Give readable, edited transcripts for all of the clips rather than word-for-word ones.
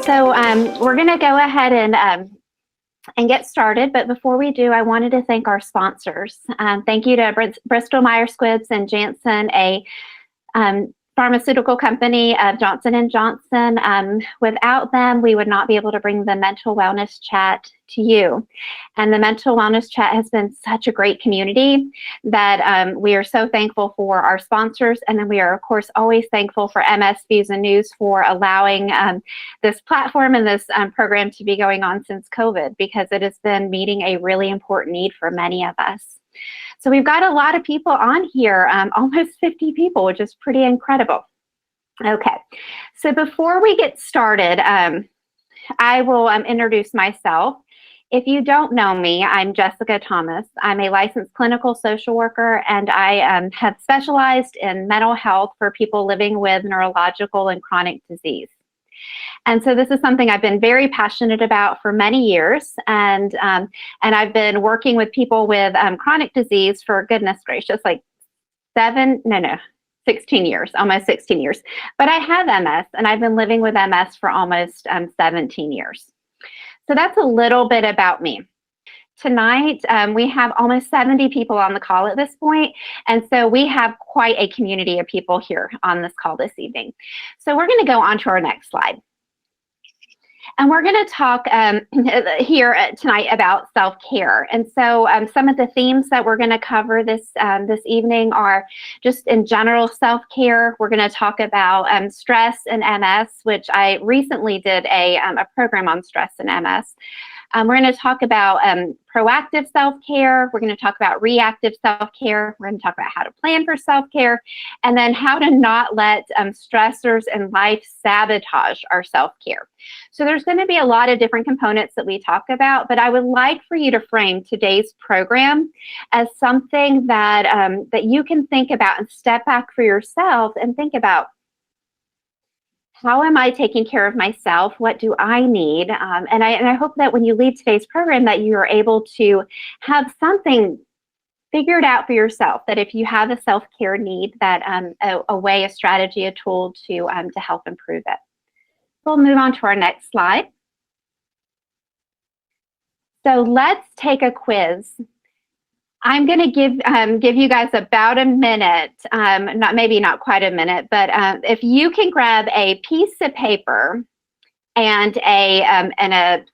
So we're going to go ahead and get started. But before we do, I wanted to thank our sponsors. Thank you to Bristol Myers Squibb and Janssen, a pharmaceutical company of Johnson & Johnson. Without them, we would not be able to bring the Mental Wellness Chat to you. And the Mental Wellness Chat has been such a great community that we are so thankful for our sponsors. And then we are, of course, always thankful for MS Views and News for allowing this platform and this program to be going on since COVID, because it has been meeting a really important need for many of us. So we've got a lot of people on here, almost 50 people, which is pretty incredible. Okay, so before we get started, I will introduce myself. If you don't know me, I'm Jessica Thomas. I'm a licensed clinical social worker, and I have specialized in mental health for people living with neurological and chronic disease. And so this is something I've been very passionate about for many years, and I've been working with people with chronic disease for, goodness gracious, like 16 years, almost 16 years. But I have MS, and I've been living with MS for almost 17 years. So that's a little bit about me. Tonight, we have almost 70 people on the call at this point, and so we have quite a community of people here on this call this evening. So we're going to go on to our next slide. And we're going to talk here tonight about self-care. And so some of the themes that we're going to cover this evening are just in general self-care. We're going to talk about stress and MS, which I recently did a program on stress and MS. We're going to talk about proactive self-care. We're going to talk about reactive self-care. We're going to talk about how to plan for self-care, and then how to not let stressors in life sabotage our self-care. So there's going to be a lot of different components that we talk about, but I would like for you to frame today's program as something that, that you can think about and step back for yourself and think about, how am I taking care of myself? What do I need? And I hope that when you leave today's program that you are able to have something figured out for yourself, that if you have a self-care need, that a way, a strategy, a tool to help improve it. We'll move on to our next slide. So let's take a quiz. I'm going to give you guys about a minute, maybe not quite a minute, but if you can grab a piece of paper and a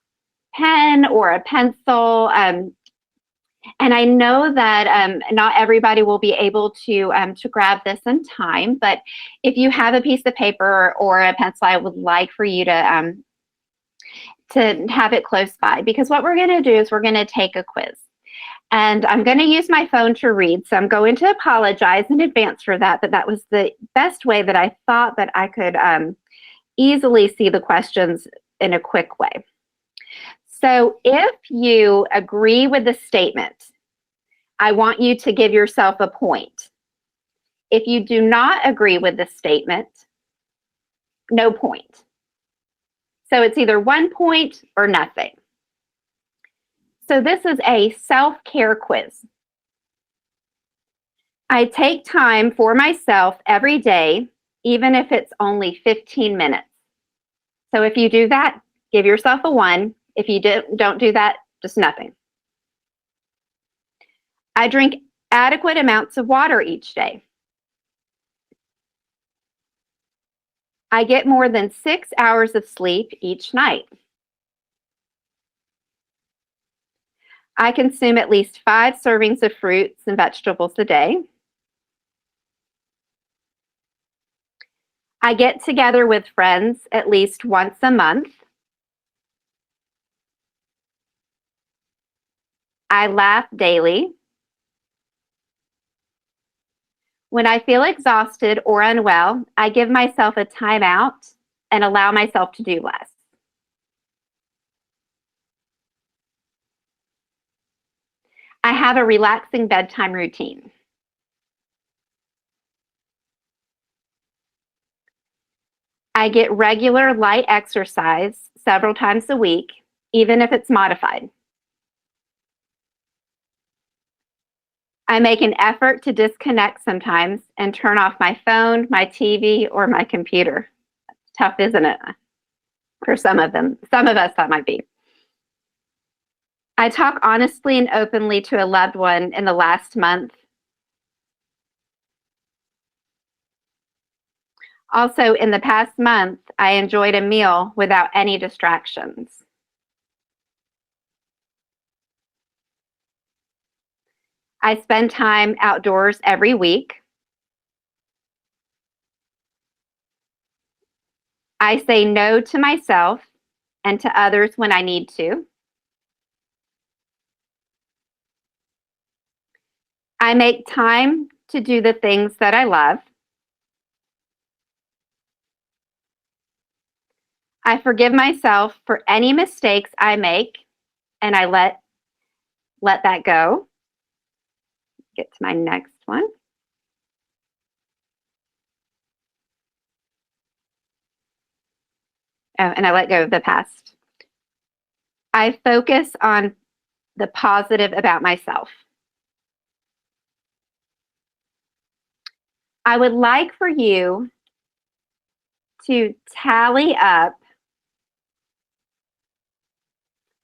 pen or a pencil, and I know that not everybody will be able to grab this in time, but if you have a piece of paper or a pencil, I would like for you to have it close by, because what we're going to do is we're going to take a quiz. And I'm going to use my phone to read, so I'm going to apologize in advance for that, but that was the best way that I thought that I could easily see the questions in a quick way. So if you agree with the statement, I want you to give yourself a point. If you do not agree with the statement, no point. So it's either 1 point or nothing. So this is a self-care quiz. I take time for myself every day, even if it's only 15 minutes. So if you do that, give yourself a 1. If you don't do that, just nothing. I drink adequate amounts of water each day. I get more than 6 hours of sleep each night. I consume at least 5 servings of fruits and vegetables a day. I get together with friends at least once a month. I laugh daily. When I feel exhausted or unwell, I give myself a timeout and allow myself to do less. I have a relaxing bedtime routine. I get regular light exercise several times a week, even if it's modified. I make an effort to disconnect sometimes and turn off my phone, my TV, or my computer. Tough, isn't it? For some of them. Some of us, that might be. I talk honestly and openly to a loved one in the last month. Also, in the past month, I enjoyed a meal without any distractions. I spend time outdoors every week. I say no to myself and to others when I need to. I make time to do the things that I love. I forgive myself for any mistakes I make, and I let that go. Get to my next one. Oh, and I let go of the past. I focus on the positive about myself. I would like for you to tally up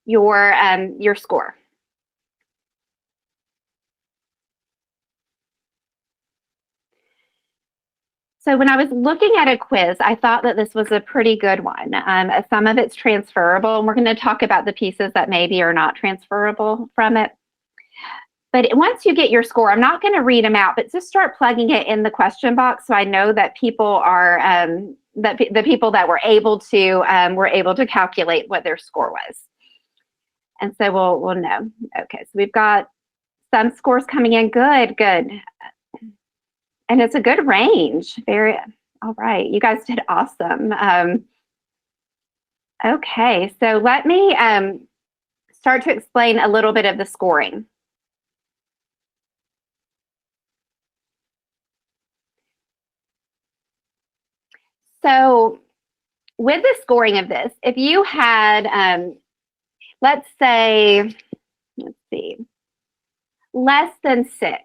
your score. So when I was looking at a quiz, I thought that this was a pretty good one. Some of it's transferable, and we're going to talk about the pieces that maybe are not transferable from it. But once you get your score, I'm not going to read them out, but just start plugging it in the question box so I know that people are that the people that were able to calculate what their score was. And so we'll know. Okay, so we've got some scores coming in. Good. And it's a good range. All right. You guys did awesome. Okay, so let me start to explain a little bit of the scoring. So with the scoring of this, if you had, let's say, less than 6,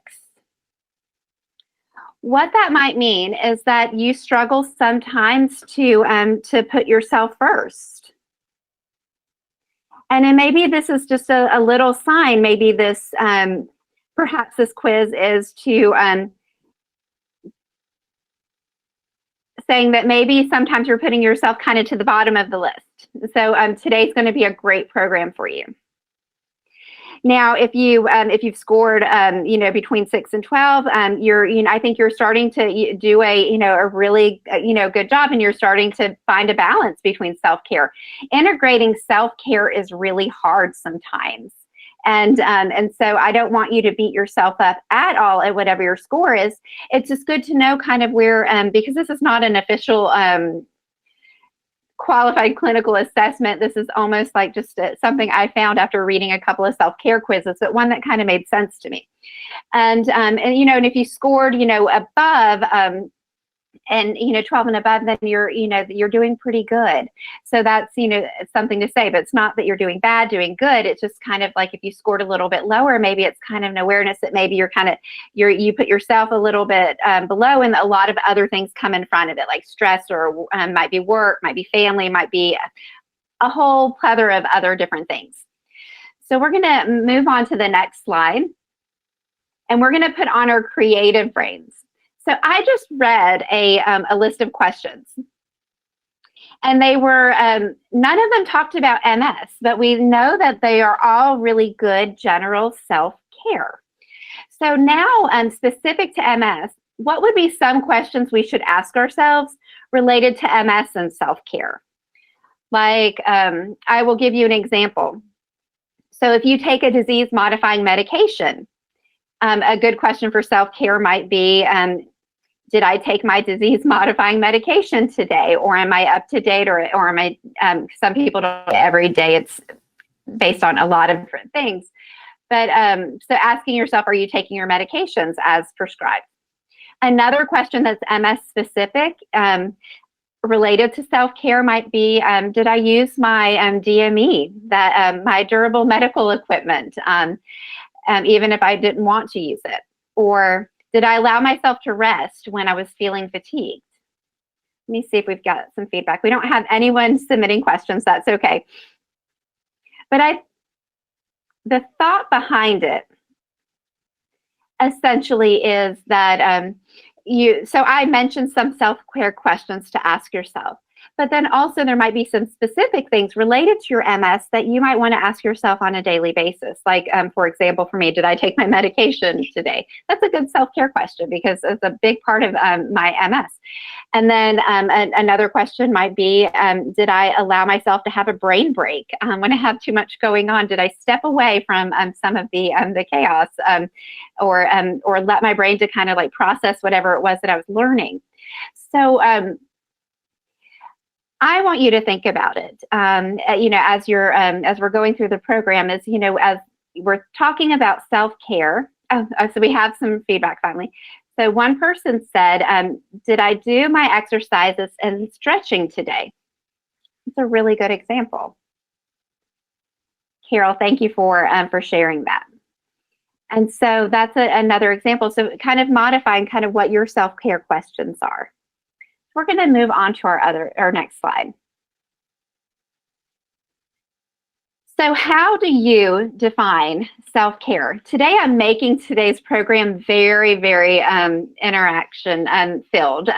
what that might mean is that you struggle sometimes to put yourself first. And then maybe this is just a little sign. Maybe this, perhaps this quiz is to saying that maybe sometimes you're putting yourself kind of to the bottom of the list. So today's going to be a great program for you. Now, if you've scored between 6 and 12, I think you're starting to do a really good job, and you're starting to find a balance between self-care. Integrating self-care is really hard sometimes. And so I don't want you to beat yourself up at all at whatever your score is. It's just good to know kind of where, because this is not an official qualified clinical assessment. This is almost like just something I found after reading a couple of self-care quizzes, but one that kind of made sense to me. And if you scored, above, and 12 and above, then you're doing pretty good. So that's something to say, but it's not that you're doing bad, doing good. It's just kind of like if you scored a little bit lower, maybe it's kind of an awareness that maybe you put yourself a little bit below, and a lot of other things come in front of it, like stress, or might be work, might be family, might be a whole plethora of other different things. So we're going to move on to the next slide, and we're going to put on our creative brains. So I just read a list of questions, and they were, none of them talked about MS, but we know that they are all really good general self-care. So now, specific to MS, what would be some questions we should ask ourselves related to MS and self-care? Like, I will give you an example. So if you take a disease-modifying medication, a good question for self-care might be, did I take my disease-modifying medication today, or am I up to date, or am I? Some people don't every day. It's based on a lot of different things. But so asking yourself, are you taking your medications as prescribed? Another question that's MS specific, related to self-care, might be, did I use my DME, my durable medical equipment, even if I didn't want to use it? Or did I allow myself to rest when I was feeling fatigued? Let me see if we've got some feedback. We don't have anyone submitting questions. That's okay. But the thought behind it essentially is that so I mentioned some self-care questions to ask yourself. But then also there might be some specific things related to your MS that you might want to ask yourself on a daily basis. Like, for example, for me, did I take my medication today? That's a good self-care question because it's a big part of my MS. And then another question might be, did I allow myself to have a brain break when I have too much going on? Did I step away from some of the chaos or let my brain to kind of like process whatever it was that I was learning? So I want you to think about it, as we're going through the program, as we're talking about self-care. So we have some feedback finally. So one person said, did I do my exercises and stretching today? It's a really good example. Carol, thank you for sharing that. And so that's another example. So kind of modifying kind of what your self-care questions are. We're going to move on to our next slide. So how do you define self-care? Today, I'm making today's program very, very interaction filled.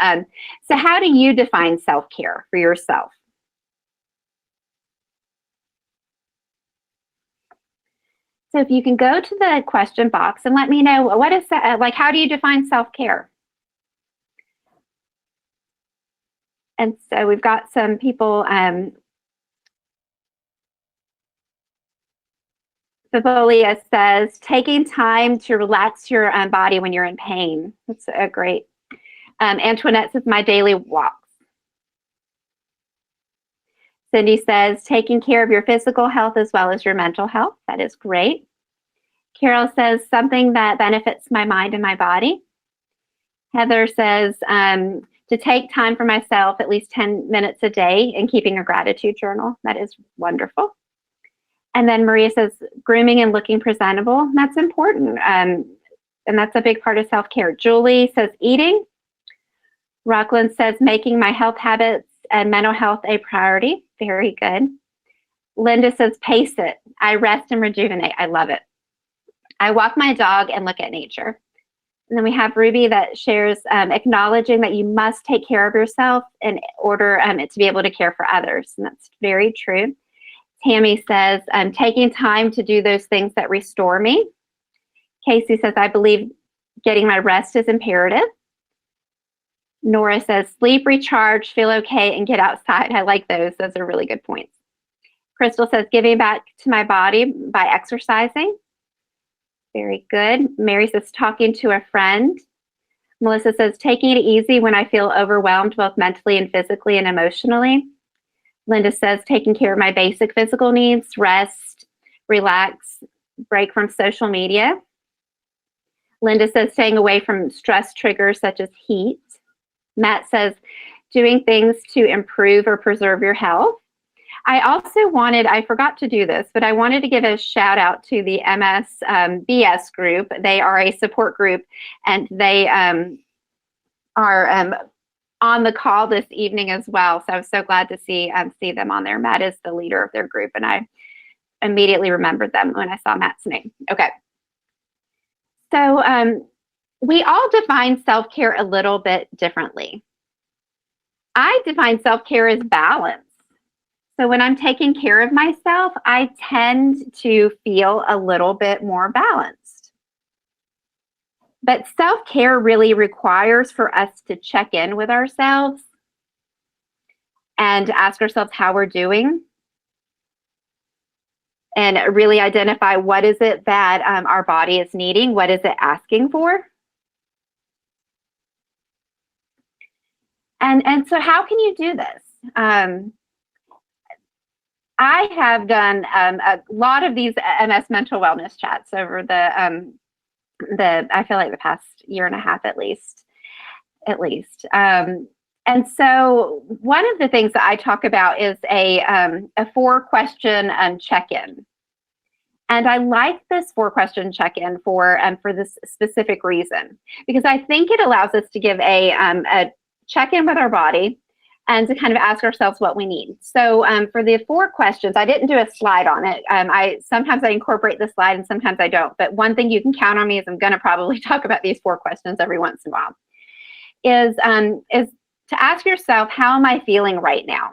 So how do you define self-care for yourself? So if you can go to the question box and let me know, what is that, like, how do you define self-care? And so we've got some people, Vivolia says, taking time to relax your body when you're in pain. That's a great. Antoinette says, my daily walks. Cindy says, taking care of your physical health as well as your mental health. That is great. Carol says, something that benefits my mind and my body. Heather says, to take time for myself at least 10 minutes a day and keeping a gratitude journal. That is wonderful. And then Maria says, grooming and looking presentable. That's important. And that's a big part of self-care. Julie says, eating. Rockland says, making my health habits and mental health a priority. Very good. Linda says, pace it. I rest and rejuvenate. I love it. I walk my dog and look at nature. And then we have Ruby that shares acknowledging that you must take care of yourself in order to be able to care for others. And that's very true. Tammy says, taking time to do those things that restore me. Casey says, I believe getting my rest is imperative. Nora says, sleep, recharge, feel okay, and get outside. I like those. Those are really good points. Crystal says, giving back to my body by exercising. Very good. Mary says, talking to a friend. Melissa says, taking it easy when I feel overwhelmed, both mentally and physically and emotionally. Linda says, taking care of my basic physical needs, rest, relax, break from social media. Linda says, staying away from stress triggers such as heat. Matt says, doing things to improve or preserve your health. I forgot to do this, but I wanted to give a shout out to the MS-BS group. They are a support group, and they are on the call this evening as well. So I was so glad to see them on there. Matt is the leader of their group, and I immediately remembered them when I saw Matt's name. Okay. So we all define self-care a little bit differently. I define self-care as balance. So when I'm taking care of myself, I tend to feel a little bit more balanced. But self-care really requires for us to check in with ourselves and ask ourselves how we're doing and really identify what is it that our body is needing, what is it asking for. And so how can you do this? I have done a lot of these MS mental wellness chats over I feel like the past year and a half at least. And so one of the things that I talk about is a 4-question check-in. And I like this 4-question check-in for this specific reason, because I think it allows us to give a check-in with our body, and to kind of ask ourselves what we need. So for the 4 questions, I didn't do a slide on it. Sometimes I incorporate the slide and sometimes I don't. But one thing you can count on me is I'm going to probably talk about these 4 questions every once in a while. Is to ask yourself, how am I feeling right now?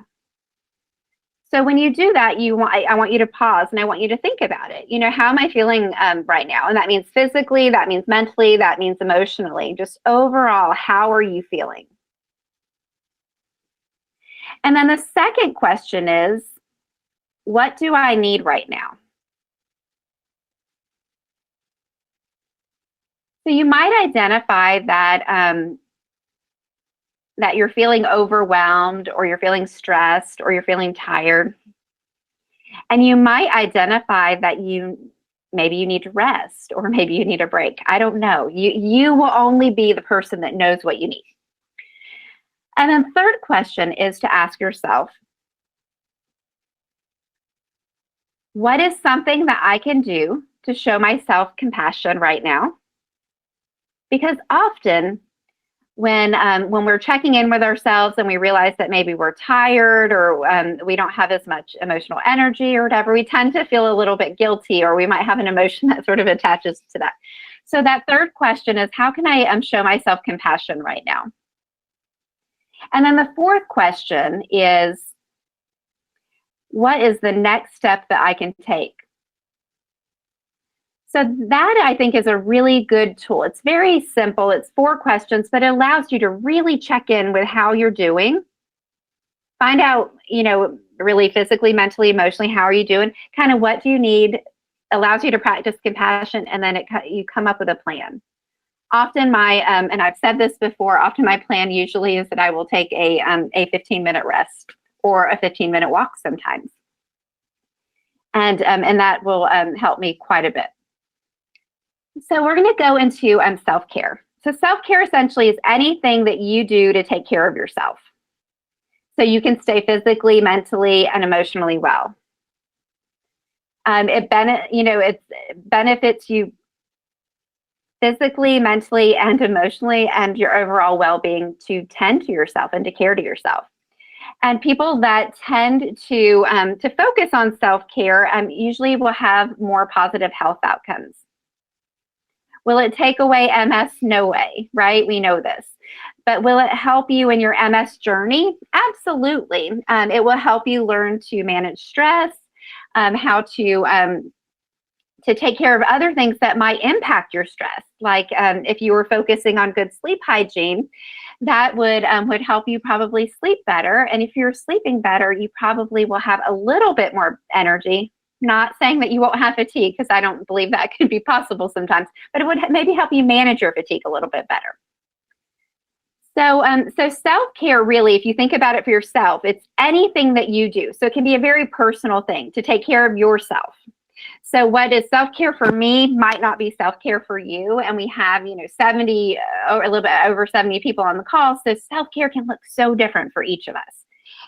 So when you do that, I want you to pause and I want you to think about it. You know, how am I feeling right now? And that means physically, that means mentally, that means emotionally. Just overall, how are you feeling? And then the second question is, what do I need right now? So you might identify that that you're feeling overwhelmed, or you're feeling stressed, or you're feeling tired. And you might identify that maybe you need to rest, or maybe you need a break. I don't know. You will only be the person that knows what you need. And then third question is to ask yourself, what is something that I can do to show myself compassion right now? Because often when we're checking in with ourselves and we realize that maybe we're tired, or we don't have as much emotional energy or whatever, we tend to feel a little bit guilty, or we might have an emotion that sort of attaches to that. So that third question is, how can I show myself compassion right now? And then the fourth question is, what is the next step that I can take? So that, I think, is a really good tool. It's very simple. It's 4 questions, but it allows you to really check in with how you're doing. Find out, really physically, mentally, emotionally, how are you doing? Kind of what do you need? Allows you to practice compassion, and then you come up with a plan. Often and I've said this before, often my plan usually is that I will take a 15-minute rest or a 15-minute walk sometimes. And that will help me quite a bit. So we're going to go into self-care. So self-care essentially is anything that you do to take care of yourself, so you can stay physically, mentally, and emotionally well. It benefits you physically, mentally, and emotionally, and your overall well-being to tend to yourself and to care to yourself. And people that tend to focus on self-care usually will have more positive health outcomes. Will it take away MS? No way, right? We know this. But will it help you in your MS journey? Absolutely. It will help you learn to manage stress, how to take care of other things that might impact your stress. Like if you were focusing on good sleep hygiene, that would help you probably sleep better. And if you're sleeping better, you probably will have a little bit more energy. Not saying that you won't have fatigue, because I don't believe that could be possible sometimes, but it would maybe help you manage your fatigue a little bit better. So self-care, really, if you think about it for yourself, it's anything that you do. So it can be a very personal thing to take care of yourself. So what is self-care for me might not be self-care for you. And we have, 70 or a little bit over 70 people on the call. So self-care can look so different for each of us.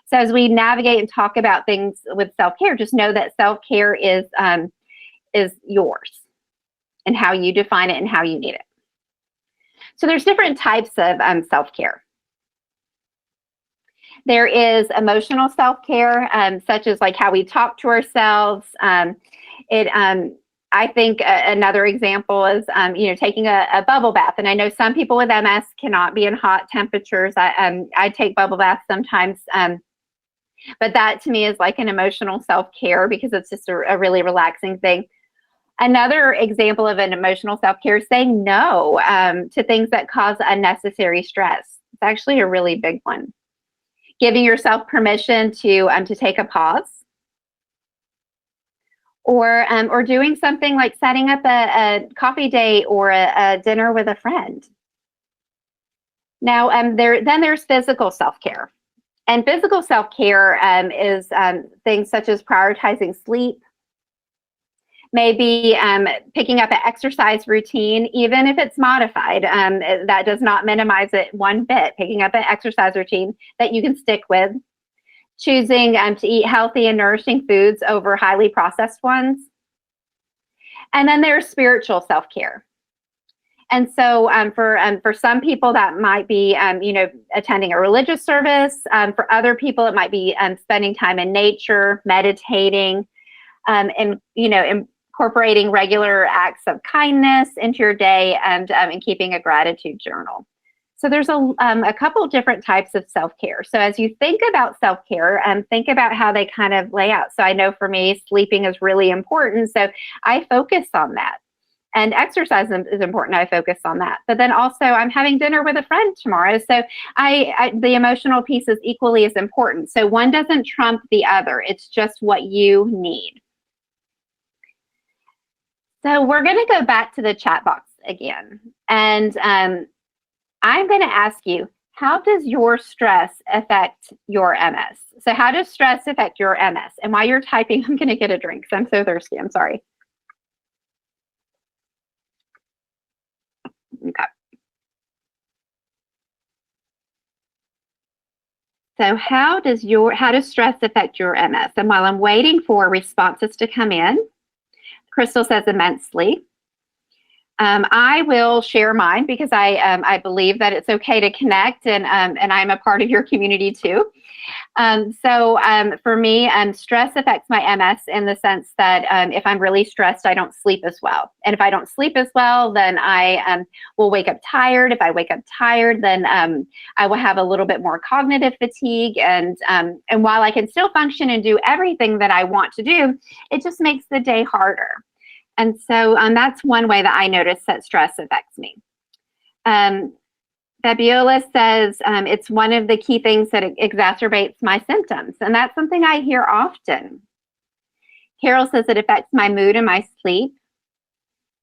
So as we navigate and talk about things with self-care, just know that self-care is yours, and how you define it and how you need it. So there's different types of self-care. There is emotional self-care, such as like how we talk to ourselves. I think another example is, taking a bubble bath. And I know some people with MS cannot be in hot temperatures. I take bubble baths sometimes. But that to me is like an emotional self-care, because it's just a really relaxing thing. Another example of an emotional self-care is saying no to things that cause unnecessary stress. It's actually a really big one. Giving yourself permission to take a pause, or doing something like setting up a coffee date or a dinner with a friend. Now, there's physical self-care. And physical self-care is things such as prioritizing sleep, maybe picking up an exercise routine, even if it's modified. That does not minimize it one bit. Picking up an exercise routine that you can stick with. Choosing to eat healthy and nourishing foods over highly processed ones. And then there's spiritual self-care. And so for some people, that might be, attending a religious service. For other people, it might be spending time in nature, meditating, and, incorporating regular acts of kindness into your day, and keeping a gratitude journal. So there's a couple different types of self-care. So as you think about self-care, think about how they kind of lay out. So I know for me, sleeping is really important. So I focus on that. And exercise is important. I focus on that. But then also I'm having dinner with a friend tomorrow. So the emotional piece is equally as important. So one doesn't trump the other. It's just what you need. So we're going to go back to the chat box again. And I'm going to ask you, how does your stress affect your MS? So how does stress affect your MS? And while you're typing, I'm going to get a drink because I'm so thirsty. I'm sorry. Okay. So how does stress affect your MS? And while I'm waiting for responses to come in, Crystal says immensely. I will share mine because I believe that it's okay to connect, and I'm a part of your community too. So for me, stress affects my MS in the sense that if I'm really stressed, I don't sleep as well. And if I don't sleep as well, then I will wake up tired. If I wake up tired, then I will have a little bit more cognitive fatigue. And while I can still function and do everything that I want to do, it just makes the day harder. And so that's one way that I notice that stress affects me. Fabiola says it's one of the key things that exacerbates my symptoms. And that's something I hear often. Carol says it affects my mood and my sleep.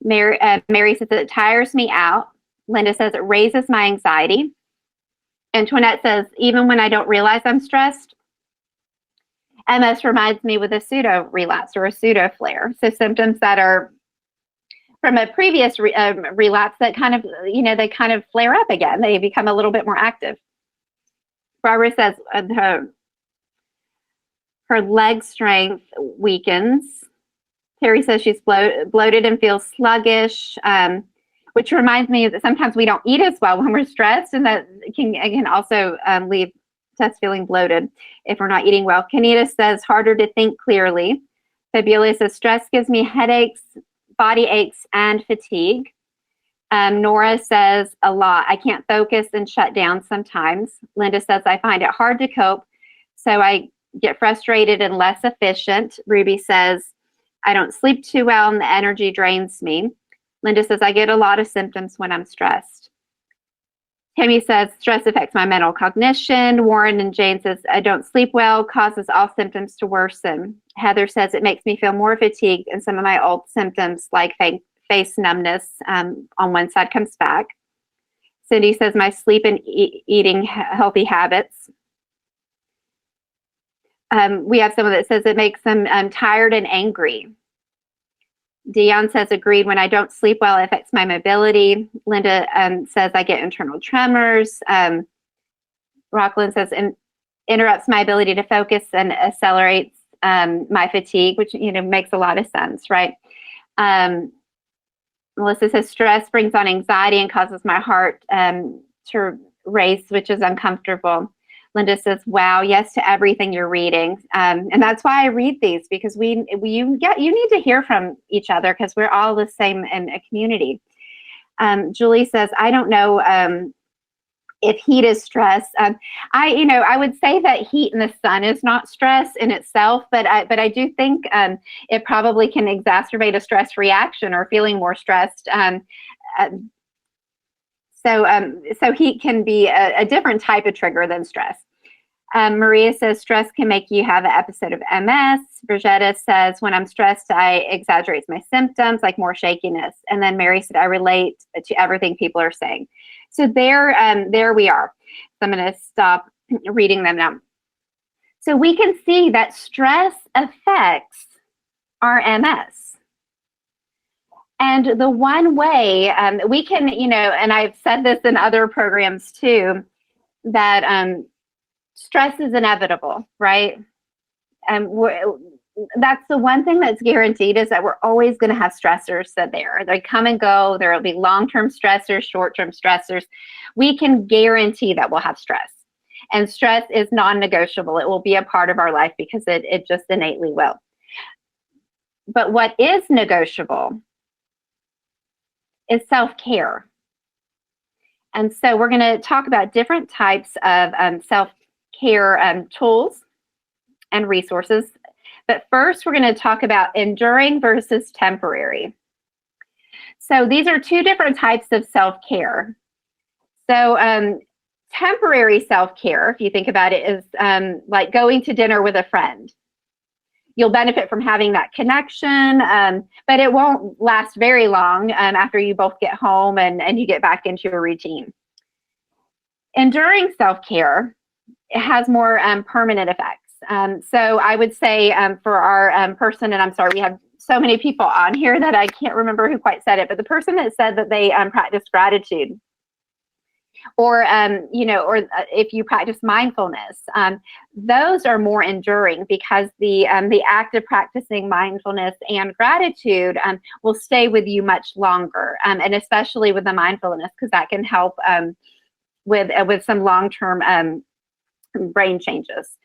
Mary says it tires me out. Linda says it raises my anxiety. Antoinette says, even when I don't realize I'm stressed, MS reminds me with a pseudo relapse or a pseudo flare. So symptoms that are from a previous relapse that kind of, they kind of flare up again. They become a little bit more active. Barbara says her leg strength weakens. Terry says she's bloated and feels sluggish, which reminds me that sometimes we don't eat as well when we're stressed, and that can also leave us feeling bloated if we're not eating well. Kanita says harder to think clearly. Fabiola says stress gives me headaches, body aches, and fatigue. Nora says a lot. I can't focus and shut down sometimes. Linda says I find it hard to cope, so I get frustrated and less efficient. Ruby says I don't sleep too well and the energy drains me. Linda says I get a lot of symptoms when I'm stressed. Tammy says stress affects my mental cognition. Warren and Jane says I don't sleep well, causes all symptoms to worsen. Heather says it makes me feel more fatigued, and some of my old symptoms like face numbness on one side comes back. Cindy says my sleep and eating healthy habits. We have someone that says it makes them tired and angry. Dion says, agreed, when I don't sleep well, it affects my mobility. Linda says I get internal tremors. Rocklyn says interrupts my ability to focus and accelerates my fatigue, which, makes a lot of sense, right? Melissa says stress brings on anxiety and causes my heart to race, which is uncomfortable. Linda says, wow, yes to everything you're reading. And that's why I read these, because you need to hear from each other because we're all the same in a community. Julie says, I don't know if heat is stress. I would say that heat in the sun is not stress in itself, but I do think it probably can exacerbate a stress reaction or feeling more stressed. So heat can be a different type of trigger than stress. Maria says stress can make you have an episode of MS. Brigitta says when I'm stressed, I exaggerate my symptoms, like more shakiness. And then Mary said I relate to everything people are saying. So there we are. So I'm going to stop reading them now. So we can see that stress affects our MS. And the one way we can, and I've said this in other programs too, that stress is inevitable, right? that's the one thing that's guaranteed, is that we're always going to have stressors that they come and go. There will be long-term stressors, short-term stressors. We can guarantee that we'll have stress. And stress is non-negotiable. It will be a part of our life because it just innately will. But what is negotiable is self-care. And so we're going to talk about different types of self-care tools and resources. But first, we're going to talk about enduring versus temporary. So these are two different types of self-care. So temporary self-care, if you think about it, is like going to dinner with a friend. You'll benefit from having that connection, but it won't last very long after you both get home and you get back into a routine. Enduring self-care, it has more permanent effects. So I would say for our person, and I'm sorry, we have so many people on here that I can't remember who quite said it, but the person that said that they practice gratitude, or or if you practice mindfulness, those are more enduring, because the act of practicing mindfulness and gratitude will stay with you much longer, and especially with the mindfulness, because that can help with some long-term brain changes,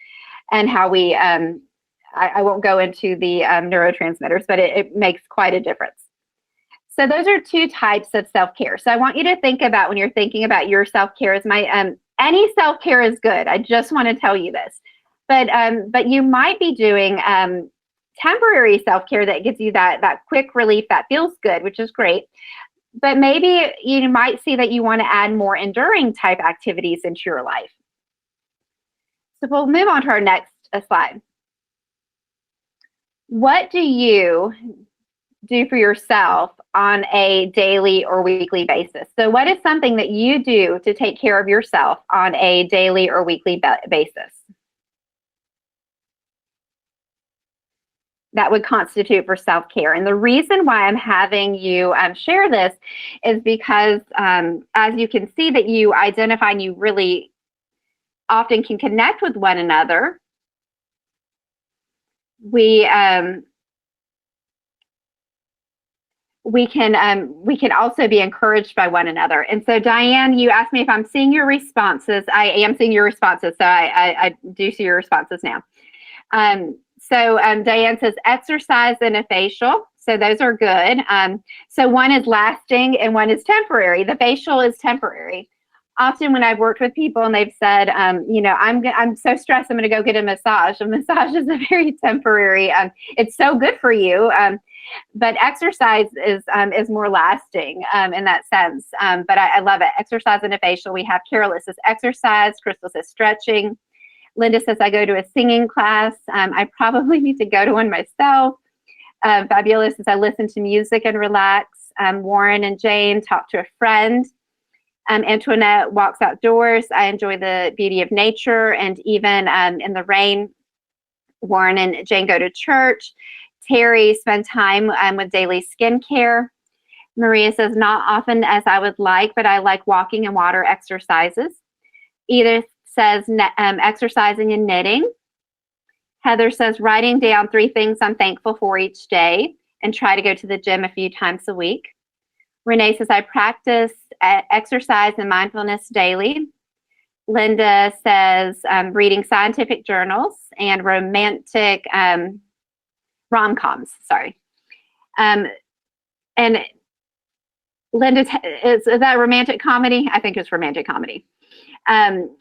and how we I won't go into the neurotransmitters, but it makes quite a difference. So those are two types of self-care. So I want you to think about, when you're thinking about your self-care, is any self-care is good. I just want to tell you this. But you might be doing temporary self-care that gives you that quick relief that feels good, which is great. But maybe you might see that you want to add more enduring type activities into your life. So we'll move on to our next slide. What do you do for yourself on a daily or weekly basis? So what is something that you do to take care of yourself on a daily or weekly basis that would constitute for self-care? And the reason why I'm having you share this is because as you can see that you identify and you really often can connect with one another, we can also be encouraged by one another. And so Diane, you asked me if I'm seeing your responses. I am seeing your responses, so I do see your responses now. So Diane says exercise and a facial. So those are good. So one is lasting and one is temporary. The facial is temporary. Often when I've worked with people and they've said, I'm so stressed, I'm going to go get a massage. A massage is a very temporary. It's so good for you. But exercise is more lasting in that sense. But I love it. Exercise and a facial. We have Carol says exercise. Crystal says stretching. Linda says I go to a singing class. I probably need to go to one myself. Fabiola says I listen to music and relax. Warren and Jane talk to a friend. Antoinette walks outdoors. I enjoy the beauty of nature, and even in the rain. Warren and Jane go to church. Terry spend time with daily skincare. Maria says not often as I would like, but I like walking and water exercises. Edith says exercising and knitting. Heather says writing down 3 things I'm thankful for each day and try to go to the gym a few times a week. Renee says I practice exercise and mindfulness daily. Linda says reading scientific journals and romantic rom-coms, sorry. And Linda, is that romantic comedy? I think it's romantic comedy.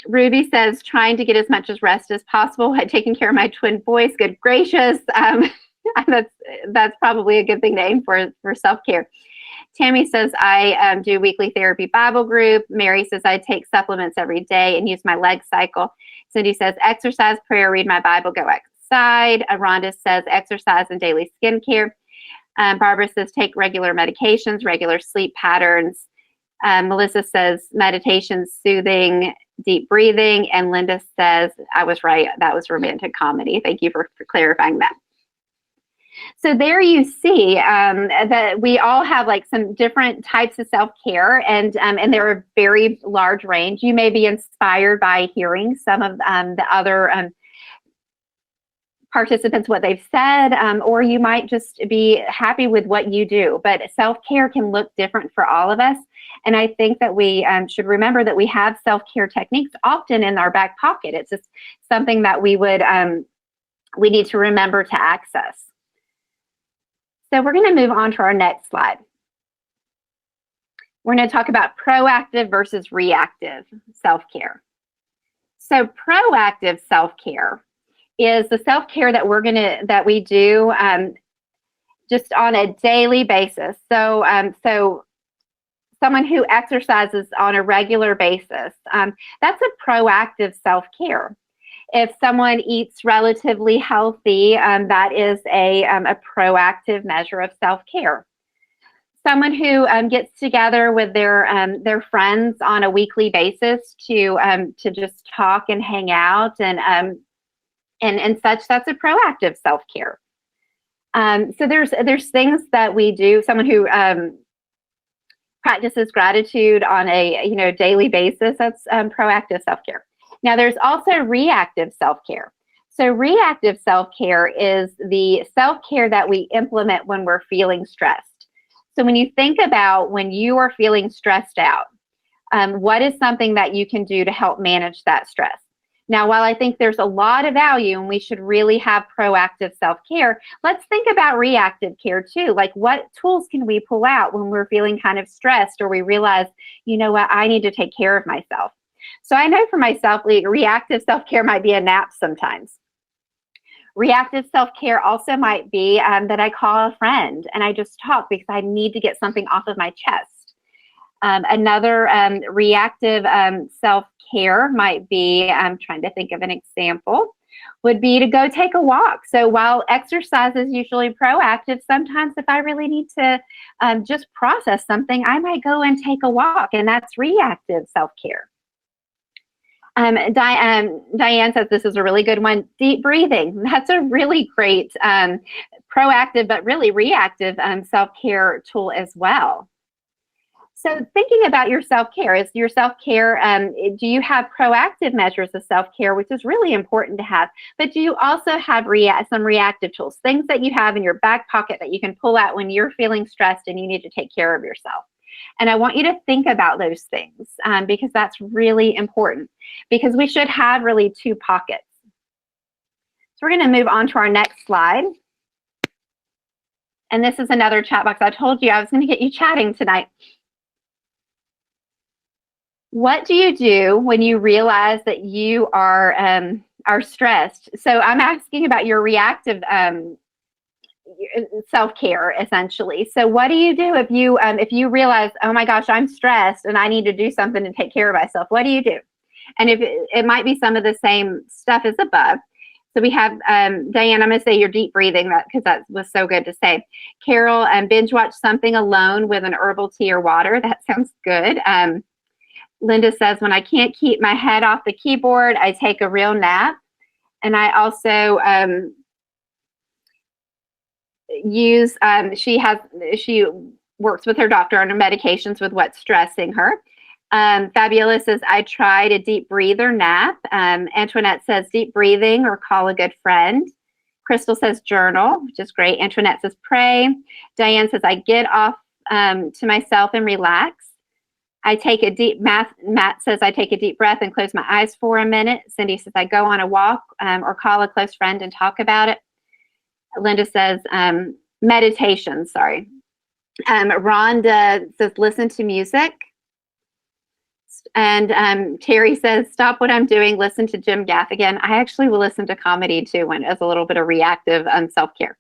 Ruby says trying to get as much rest as possible, taking care of my twin boys. Good gracious. That's probably a good thing to aim for self-care. Tammy says I do weekly therapy Bible group. Mary says I take supplements every day and use my leg cycle. Cindy says exercise, prayer, read my Bible, go outside. Rhonda says exercise and daily skincare. Barbara says take regular medications, regular sleep patterns. Melissa says meditation, soothing, deep breathing. And Linda says, I was right, that was romantic comedy. Thank you for clarifying that. So there you see that we all have like some different types of self-care, and they're a very large range. You may be inspired by hearing some of the other participants what they've said, or you might just be happy with what you do. But self-care can look different for all of us. And I think that we should remember that we have self-care techniques often in our back pocket. It's just something that we need to remember to access. So we're going to move on to our next slide. We're going to talk about proactive versus reactive self-care. So proactive self-care is the self-care that we do just on a daily basis. So someone who exercises on a regular basis, that's a proactive self-care. If someone eats relatively healthy, that is a proactive measure of self-care. Someone who gets together with their friends on a weekly basis to just talk and hang out and such, that's a proactive self-care. So there's things that we do. Someone who practices gratitude on a daily basis, that's proactive self-care. Now there's also reactive self-care. So reactive self-care is the self-care that we implement when we're feeling stressed. So when you think about when you are feeling stressed out, what is something that you can do to help manage that stress? Now, while I think there's a lot of value and we should really have proactive self-care, let's think about reactive care too. Like, what tools can we pull out when we're feeling kind of stressed, or we realize, you know what, I need to take care of myself. So I know for myself, reactive self-care might be a nap sometimes. Reactive self-care also might be that I call a friend and I just talk because I need to get something off of my chest. Another reactive self-care might be, I'm trying to think of an example, would be to go take a walk. So while exercise is usually proactive, sometimes if I really need to just process something, I might go and take a walk, and that's reactive self-care. Diane says this is a really good one. Deep breathing. That's a really great proactive but really reactive self-care tool as well. So thinking about your self-care, is your self-care, do you have proactive measures of self-care, which is really important to have, but do you also have some reactive tools, things that you have in your back pocket that you can pull out when you're feeling stressed and you need to take care of yourself? And I want you to think about those things because that's really important, because we should have really two pockets. So we're going to move on to our next slide. And this is another chat box. I told you I was going to get you chatting tonight. What do you do when you realize that you are stressed? So I'm asking about your reactive self-care, essentially. So what do you do if you realize, oh my gosh, I'm stressed and I need to do something to take care of myself? What do you do? And if it might be some of the same stuff as above. So we have Diane, I'm going to say your deep breathing, because that was so good to say. Carol, binge watch something alone with an herbal tea or water. That sounds good. Linda says, when I can't keep my head off the keyboard, I take a real nap. And I also use, she works with her doctor on her medications with what's stressing her. Fabiola says, I tried a deep breather nap. Antoinette says, deep breathing or call a good friend. Crystal says, journal, which is great. Antoinette says, pray. Diane says, I get off to myself and relax. I take a deep, Matt says, I take a deep breath and close my eyes for a minute. Cindy says, I go on a walk or call a close friend and talk about it. Linda says, meditation, sorry. Rhonda says, listen to music. And Terry says, stop what I'm doing, listen to Jim Gaffigan. I actually will listen to comedy too, when as a little bit of reactive self-care.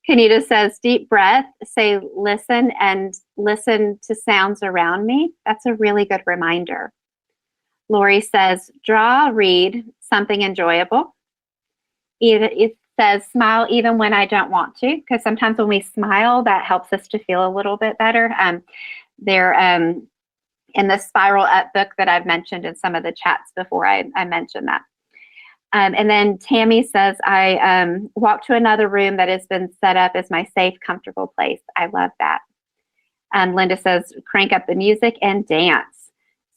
Kanita says, deep breath, say listen and listen to sounds around me. That's a really good reminder. Lori says, draw, read something enjoyable. It says, smile even when I don't want to, because sometimes when we smile, that helps us to feel a little bit better. They're in the Spiral Up book that I've mentioned in some of the chats before, I mentioned that. And then Tammy says, I walk to another room that has been set up as my safe, comfortable place. I love that. Linda says, crank up the music and dance.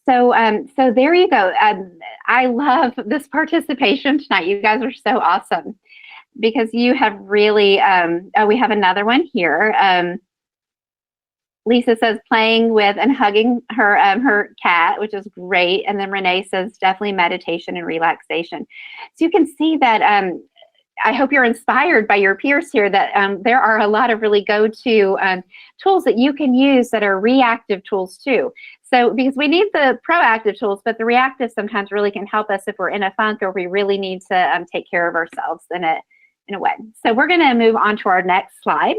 So there you go. I love this participation tonight. You guys are so awesome. because you have really, oh, we have another one here. Lisa says playing with and hugging her cat, which is great. And then Renee says definitely meditation and relaxation. So you can see that I hope you're inspired by your peers here that there are a lot of really go-to tools that you can use that are reactive tools too. So because we need the proactive tools, but the reactive sometimes really can help us if we're in a funk or we really need to take care of ourselves in a way. So we're going to move on to our next slide.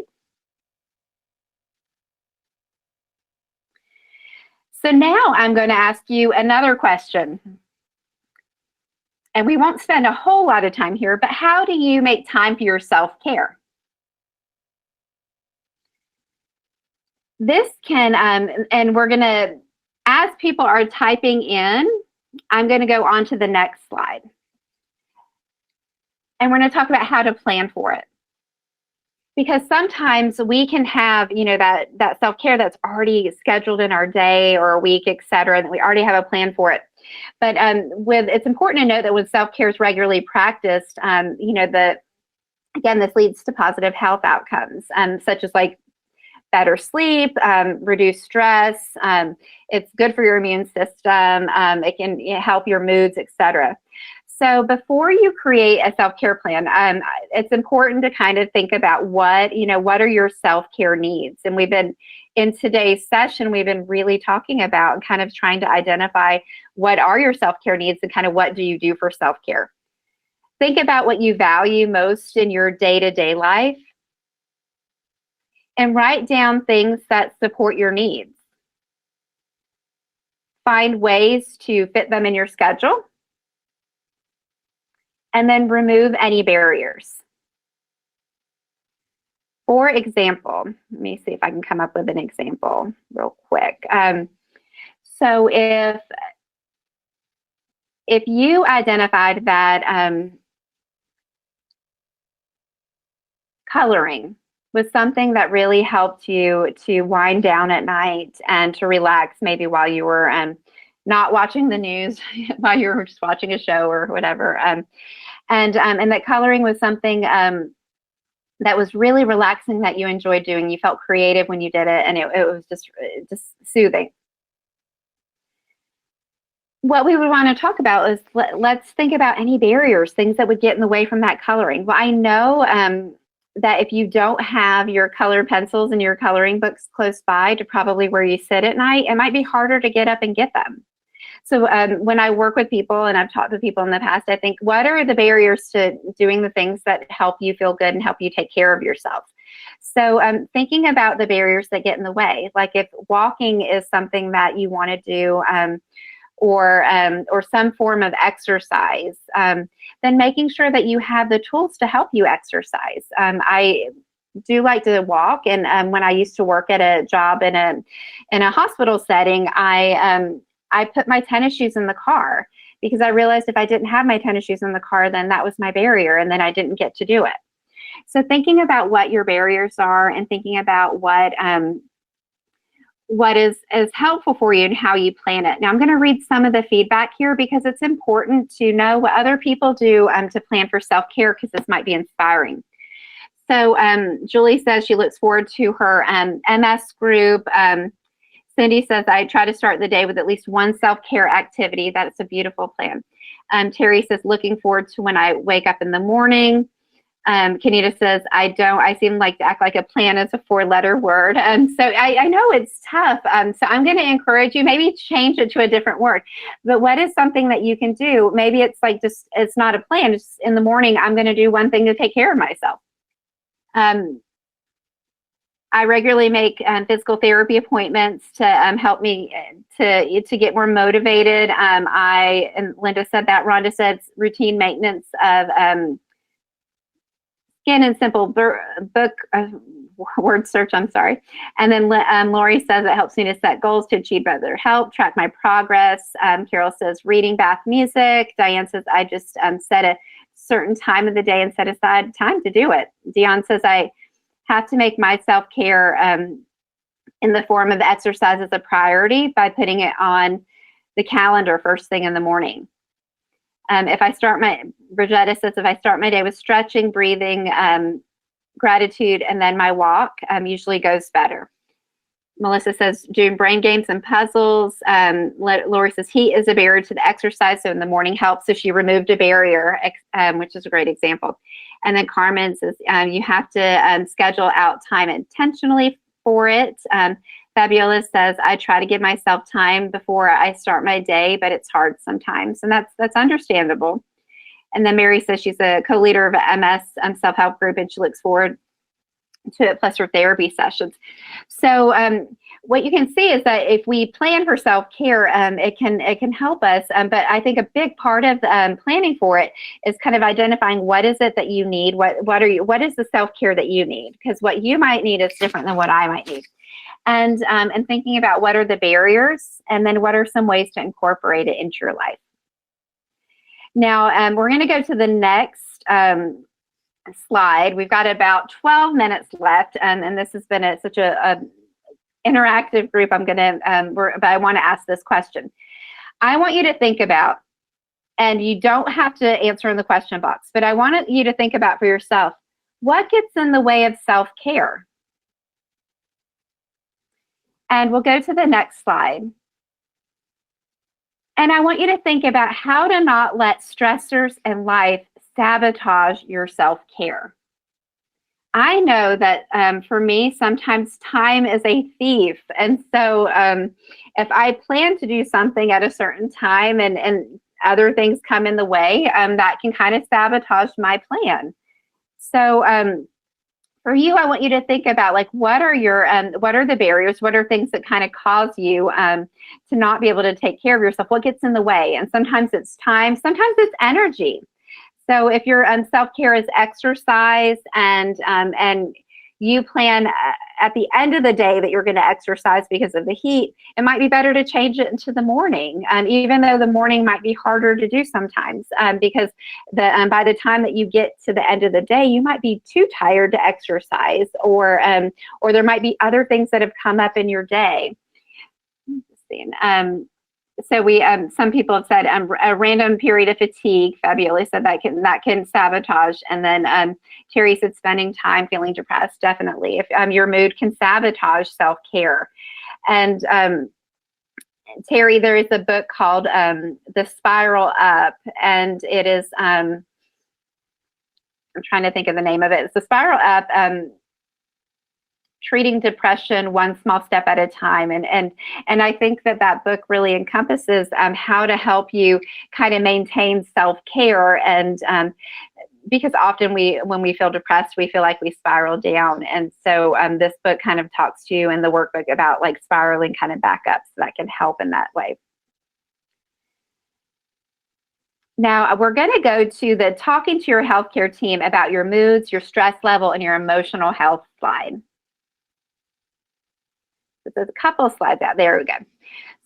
So now I'm going to ask you another question. And we won't spend a whole lot of time here, but how do you make time for your self-care? This can, and we're going to, as people are typing in, I'm going to go on to the next slide. And we're going to talk about how to plan for it. Because sometimes we can have, you know, that self-care that's already scheduled in our day or a week, et cetera, and we already have a plan for it. But it's important to note that when self-care is regularly practiced, you know, again, this leads to positive health outcomes, such as like better sleep, reduce stress. It's good for your immune system. It can help your moods, et cetera. So before you create a self-care plan, it's important to kind of think about what are your self-care needs. And in today's session, we've been really talking about kind of trying to identify what are your self-care needs and kind of what do you do for self-care. Think about what you value most in your day-to-day life and write down things that support your needs. Find ways to fit them in your schedule. And then remove any barriers. For example, let me see if I can come up with an example real quick. So if you identified that coloring was something that really helped you to wind down at night and to relax, maybe while you were not watching the news, while you were just watching a show or whatever, and that coloring was something that was really relaxing, that you enjoyed doing. You felt creative when you did it, and it was just soothing. What we would want to talk about is let's think about any barriers, things that would get in the way from that coloring. Well, I know that if you don't have your colored pencils and your coloring books close by to probably where you sit at night, it might be harder to get up and get them. So when I work with people, and I've talked to people in the past, I think, what are the barriers to doing the things that help you feel good and help you take care of yourself? So thinking about the barriers that get in the way, like if walking is something that you want to do, or some form of exercise, then making sure that you have the tools to help you exercise. I do like to walk, and when I used to work at a job in a hospital setting, I put my tennis shoes in the car because I realized if I didn't have my tennis shoes in the car, then that was my barrier, and then I didn't get to do it. So thinking about what your barriers are and thinking about what is helpful for you and how you plan it. Now I'm going to read some of the feedback here because it's important to know what other people do to plan for self-care, because this might be inspiring. So Julie says she looks forward to her MS group. Cindy says, I try to start the day with at least one self-care activity. That's a beautiful plan. Terry says, looking forward to when I wake up in the morning. Kenita says, I seem like to act like a plan is a 4-letter word. So I know it's tough. So I'm going to encourage you, maybe change it to a different word. But what is something that you can do? Maybe it's like it's not a plan. Just in the morning, I'm going to do one thing to take care of myself. I regularly make physical therapy appointments to help me to get more motivated. And Linda said that. Rhonda said routine maintenance of skin and simple book word search. I'm sorry. And then Lori says it helps me to set goals to achieve better health, track my progress. Carol says reading, bath, music. Diane says I just set a certain time of the day and set aside time to do it. Dion says I have to make my self-care in the form of exercise as a priority by putting it on the calendar first thing in the morning. If I start my, Bridgetta says, if I start my day with stretching, breathing, gratitude, and then my walk, usually goes better. Melissa says, doing brain games and puzzles. Lori says, heat is a barrier to the exercise, so in the morning helps. So she removed a barrier, which is a great example. And then Carmen says, you have to schedule out time intentionally for it. Fabiola says, I try to give myself time before I start my day, but it's hard sometimes. And that's understandable. And then Mary says she's a co-leader of a MS self-help group, and she looks forward to it, plus her therapy sessions. So what you can see is that if we plan for self-care, it can help us. But I think a big part of planning for it is kind of identifying what is it that you need, what is the self-care that you need, because what you might need is different than what I might need. And thinking about what are the barriers, and then what are some ways to incorporate it into your life. Now, we're going to go to the next slide. We've got about 12 minutes left, and this has been such a interactive group. but I want to ask this question. I want you to think about, and you don't have to answer in the question box, but I want you to think about for yourself, what gets in the way of self-care? And we'll go to the next slide. And I want you to think about how to not let stressors in life sabotage your self-care. I know that for me, sometimes time is a thief. And so if I plan to do something at a certain time and other things come in the way, that can kind of sabotage my plan. So for you, I want you to think about, like, what are the barriers? What are things that kind of cause you to not be able to take care of yourself? What gets in the way? And sometimes it's time, sometimes it's energy. So if your self-care is exercise, and you plan at the end of the day that you're going to exercise because of the heat, it might be better to change it into the morning, even though the morning might be harder to do sometimes, because by the time that you get to the end of the day, you might be too tired to exercise, or there might be other things that have come up in your day. So some people have said a random period of fatigue. Fabiola said that can sabotage. And then Terry said spending time feeling depressed. Definitely, if your mood can sabotage self-care. And Terry, there is a book called The Spiral Up, and it is I'm trying to think of the name of it. It's The Spiral Up. Treating depression one small step at a time, and I think that book really encompasses how to help you kind of maintain self-care, and because often when we feel depressed, we feel like we spiral down, and so this book kind of talks to you in the workbook about, like, spiraling kind of back up, so that can help in that way. Now we're going to go to the talking to your healthcare team about your moods, your stress level, and your emotional health slide. There's a couple of slides out. There we go.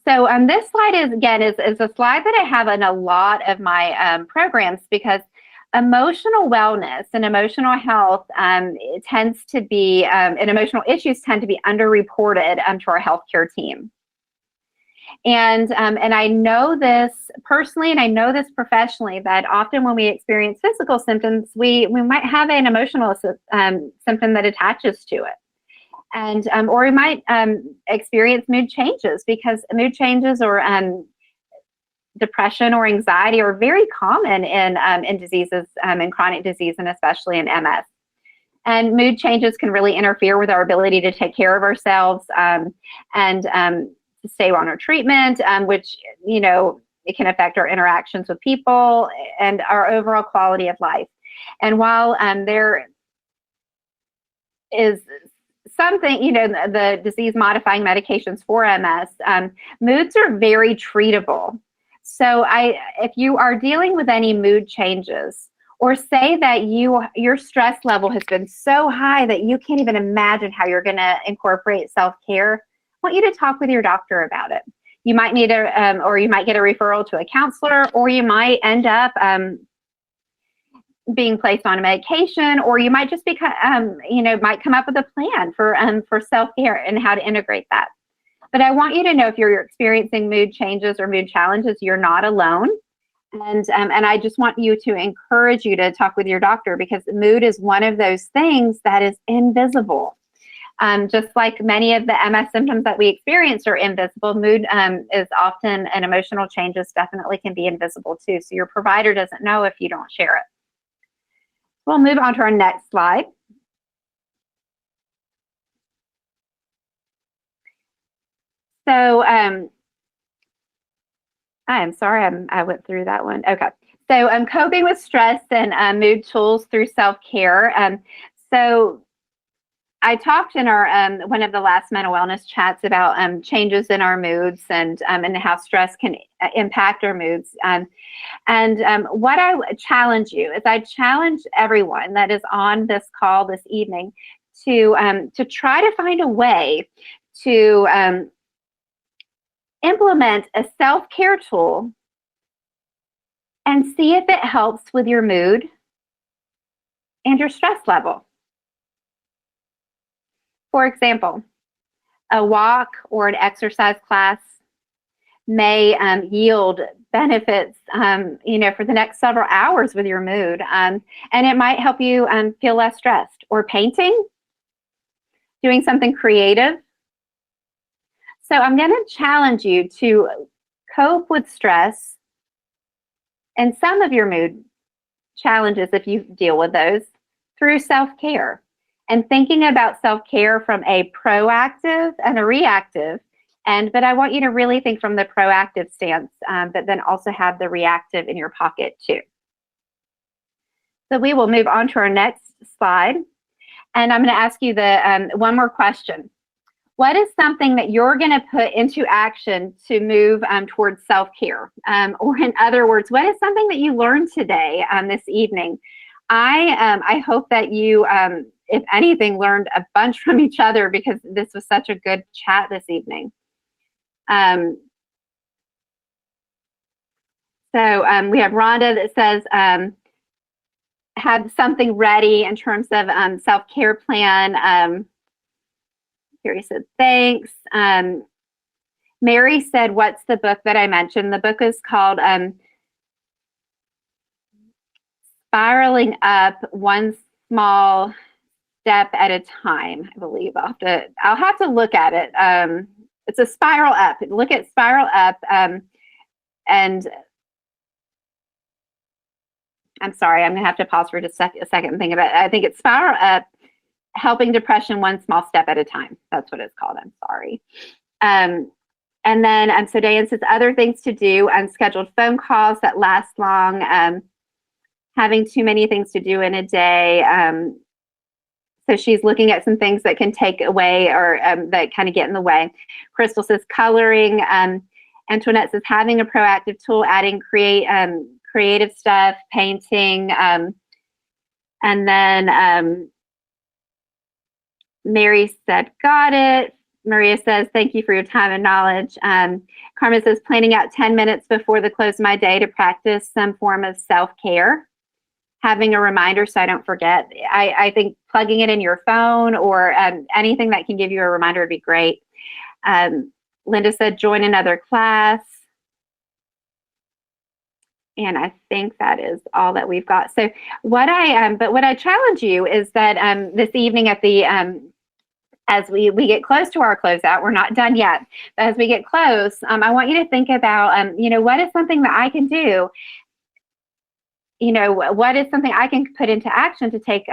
So this slide is a slide that I have in a lot of my programs, because emotional wellness and emotional health it tends to be, and emotional issues tend to be underreported to our healthcare team. And I know this personally, and I know this professionally, that often when we experience physical symptoms, we might have an emotional symptom that attaches to it. And or we might experience mood changes, because mood changes or depression or anxiety are very common in diseases, in chronic disease, and especially in MS. And mood changes can really interfere with our ability to take care of ourselves and to stay on our treatment, which, it can affect our interactions with people and our overall quality of life. And while there is something, the disease-modifying medications for MS, moods are very treatable. So if you are dealing with any mood changes, or say that your stress level has been so high that you can't even imagine how you're going to incorporate self-care, I want you to talk with your doctor about it. You might need or you might get a referral to a counselor, or you might end up being placed on a medication, or you might just might come up with a plan for self-care and how to integrate that. But I want you to know, if you're experiencing mood changes or mood challenges, you're not alone. And I just want you to encourage you to talk with your doctor, because mood is one of those things that is invisible. Just like many of the MS symptoms that we experience are invisible, mood is often, and emotional changes definitely can be invisible too. So your provider doesn't know if you don't share it. We'll move on to our next slide. So I'm sorry, I went through that one. Okay. So coping with stress and mood tools through self-care. So I talked in our one of the last mental wellness chats about changes in our moods and how stress can impact our moods. What I challenge you is, I challenge everyone that is on this call this evening to try to find a way to implement a self-care tool and see if it helps with your mood and your stress level. For example, a walk or an exercise class may yield benefits, for the next several hours with your mood, and it might help you feel less stressed. Or painting, doing something creative. So I'm going to challenge you to cope with stress and some of your mood challenges, if you deal with those, through self-care, and thinking about self-care from a proactive and a reactive. But I want you to really think from the proactive stance, but then also have the reactive in your pocket too. So we will move on to our next slide. And I'm going to ask you the one more question. What is something that you're going to put into action to move towards self-care? Or in other words, what is something that you learned today, this evening? I hope that you, if anything, learned a bunch from each other, because this was such a good chat this evening. So we have Rhonda that says, have something ready in terms of self-care plan. Carrie said, thanks. Mary said, what's the book that I mentioned? The book is called Spiraling Up One Small Step at a Time, I believe. I'll have to look at it. It's a spiral up. Look at Spiral Up. And I'm sorry, I'm going to have to pause for just a second and think about it. I think it's Spiral Up, Helping Depression One Small Step at a Time. That's what it's called. I'm sorry. And then, so Diane says, other things to do, unscheduled phone calls that last long, having too many things to do in a day. So she's looking at some things that can take away, or that kind of get in the way. Crystal says coloring. Antoinette says having a proactive tool, adding creative stuff, painting. And then Mary said, got it. Maria says, thank you for your time and knowledge. Carmen says, planning out 10 minutes before the close of my day to practice some form of self-care. Having a reminder so I don't forget. I think plugging it in your phone or anything that can give you a reminder would be great. Linda said, join another class. And I think that is all that we've got. So what I challenge you is that this evening at the as we get close to our closeout, we're not done yet, but as we get close, I want you to think about what is something that I can do. What is something I can put into action to take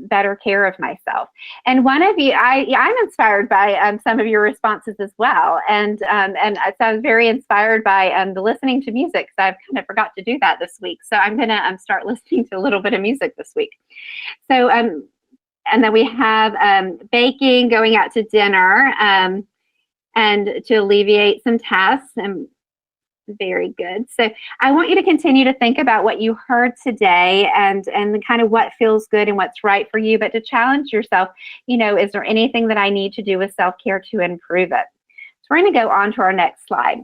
better care of myself? And one of you, I'm inspired by some of your responses as well. And so I was very inspired by the listening to music. So I've kind of forgot to do that this week. So I'm going to start listening to a little bit of music this week. So, and then we have baking, going out to dinner, and to alleviate some tasks. And very good. So I want you to continue to think about what you heard today and kind of what feels good and what's right for you, but to challenge yourself, is there anything that I need to do with self-care to improve it? So we're going to go on to our next slide.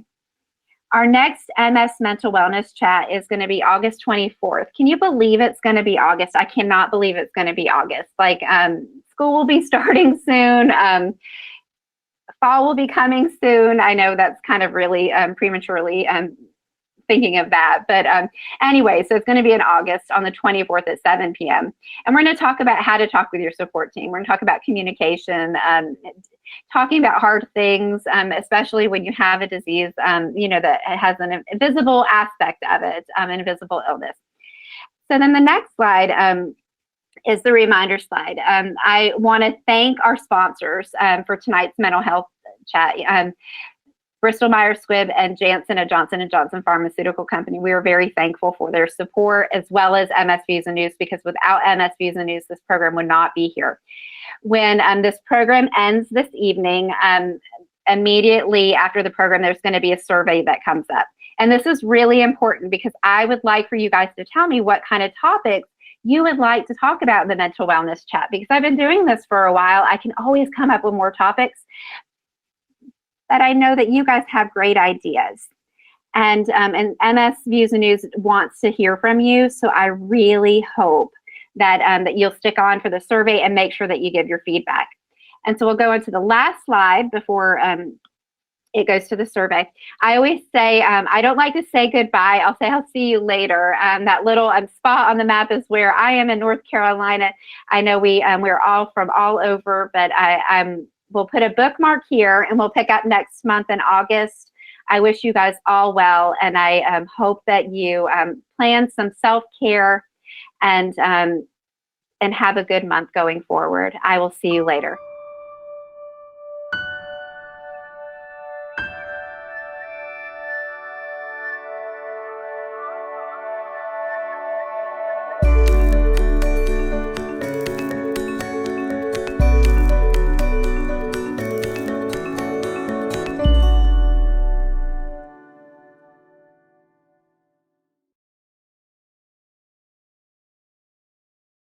Our next MS Mental Wellness Chat is going to be August 24th. Can you believe it's going to be August? I cannot believe it's going to be August. Like, school will be starting soon. Fall will be coming soon. I know that's kind of really prematurely thinking of that. But anyway, so it's going to be in August on the 24th at 7 p.m. And we're going to talk about how to talk with your support team. We're going to talk about communication, talking about hard things, especially when you have a disease, that has an invisible aspect of it, an invisible illness. So then the next slide is the reminder slide. I want to thank our sponsors for tonight's mental health chat. Bristol Myers Squibb and Janssen, a Johnson & Johnson pharmaceutical company. We are very thankful for their support, as well as MS Views and News, because without MS Views and News, this program would not be here. When this program ends this evening, immediately after the program, there's going to be a survey that comes up. And this is really important because I would like for you guys to tell me what kind of topics you would like to talk about in the mental wellness chat, because I've been doing this for a while. I can always come up with more topics, but I know that you guys have great ideas. And MS Views and News wants to hear from you, so I really hope that, that you'll stick on for the survey and make sure that you give your feedback. And so we'll go into the last slide before it goes to the survey. I always say, I don't like to say goodbye. I'll say I'll see you later. That little spot on the map is where I am in North Carolina. I know we're all from all over, but we'll put a bookmark here and we'll pick up next month in August. I wish you guys all well, and I hope that you plan some self-care and have a good month going forward. I will see you later.